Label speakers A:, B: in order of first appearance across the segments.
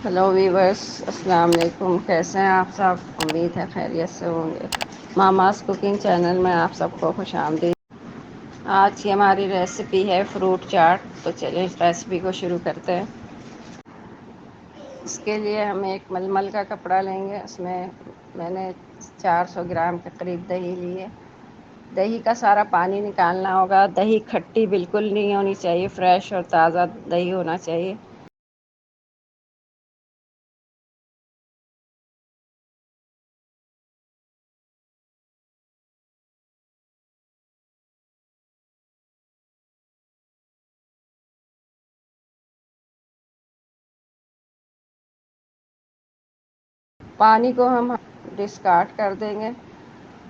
A: Hello viewers, अस्सलाम वालेकुम। कैसे हैं आप सब? उम्मीद है खैरियत से होंगे। मामास कुकिंग चैनल में आप सबको खुश आमदीद। आज की हमारी रेसिपी है फ्रूट चाट। तो चलिए इस रेसिपी को शुरू करते हैं। इसके लिए हम एक मलमल का कपड़ा लेंगे। उसमें मैंने 400 ग्राम के करीब दही ली है। दही का सारा पानी निकालना होगा। दही खट्टी बिल्कुल नहीं होनी चाहिए, फ्रेश और ताज़ा दही होना चाहिए। पानी को हम डिस्कार्ड कर देंगे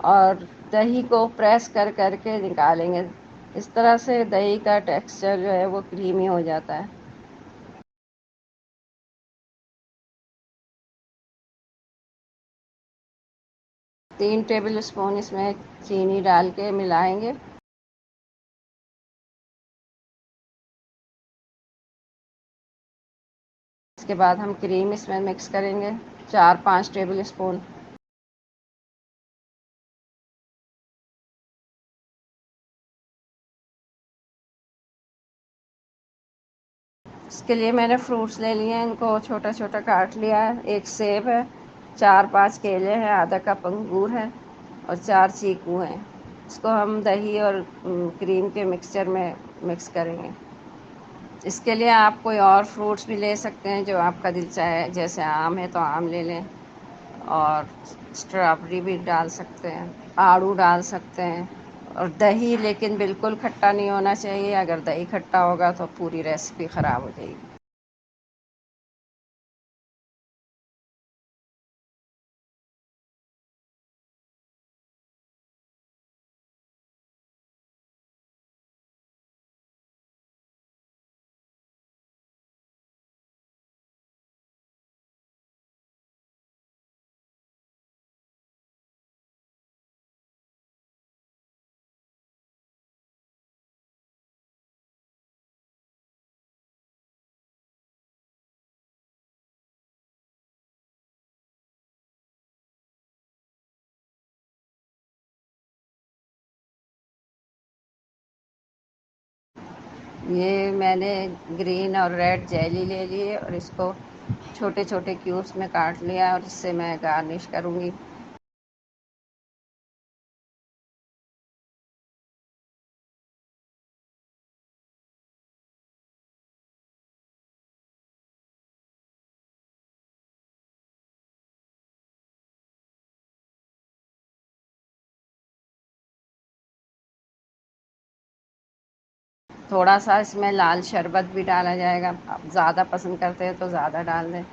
A: और दही को प्रेस कर करके निकालेंगे। इस तरह से दही का टेक्सचर जो है वो क्रीमी हो जाता है। 3 टेबल स्पून इसमें चीनी डाल के मिलाएंगे। इसके बाद हम क्रीम इसमें मिक्स करेंगे, 4-5 टेबल स्पून। इसके लिए मैंने फ्रूट्स ले लिए हैं, इनको छोटा छोटा काट लिया है। एक सेब है, 4-5 केले हैं, आधा कप अंगूर है और 4 चीकू हैं। इसको हम दही और क्रीम के मिक्सचर में मिक्स करेंगे। इसके लिए आप कोई और फ्रूट्स भी ले सकते हैं जो आपका दिल चाहे। जैसे आम है तो आम ले लें, और स्ट्रॉबेरी भी डाल सकते हैं, आड़ू डाल सकते हैं। और दही लेकिन बिल्कुल खट्टा नहीं होना चाहिए। अगर दही खट्टा होगा तो पूरी रेसिपी ख़राब हो जाएगी। ये मैंने ग्रीन और रेड जेली ले लिए और इसको छोटे छोटे क्यूब्स में काट लिया और इससे मैं गार्निश करूँगी। थोड़ा सा इसमें लाल शरबत भी डाला जाएगा। आप ज़्यादा पसंद करते हैं तो ज़्यादा डाल दें।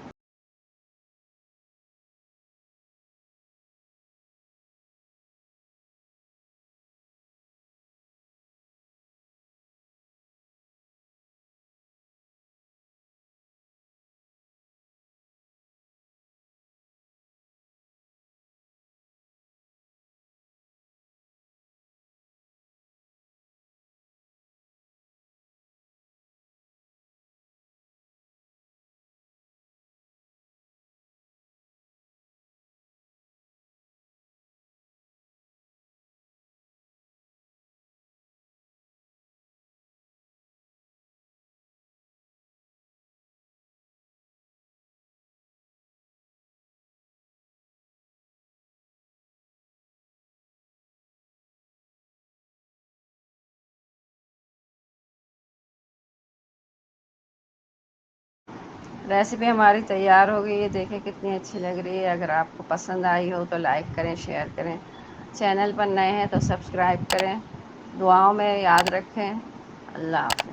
A: रेसिपी हमारी तैयार हो गई है। देखें कितनी अच्छी लग रही है। अगर आपको पसंद आई हो तो लाइक करें, शेयर करें। चैनल पर नए हैं तो सब्सक्राइब करें। दुआओं में याद रखें। अल्लाह हाफ़िज़।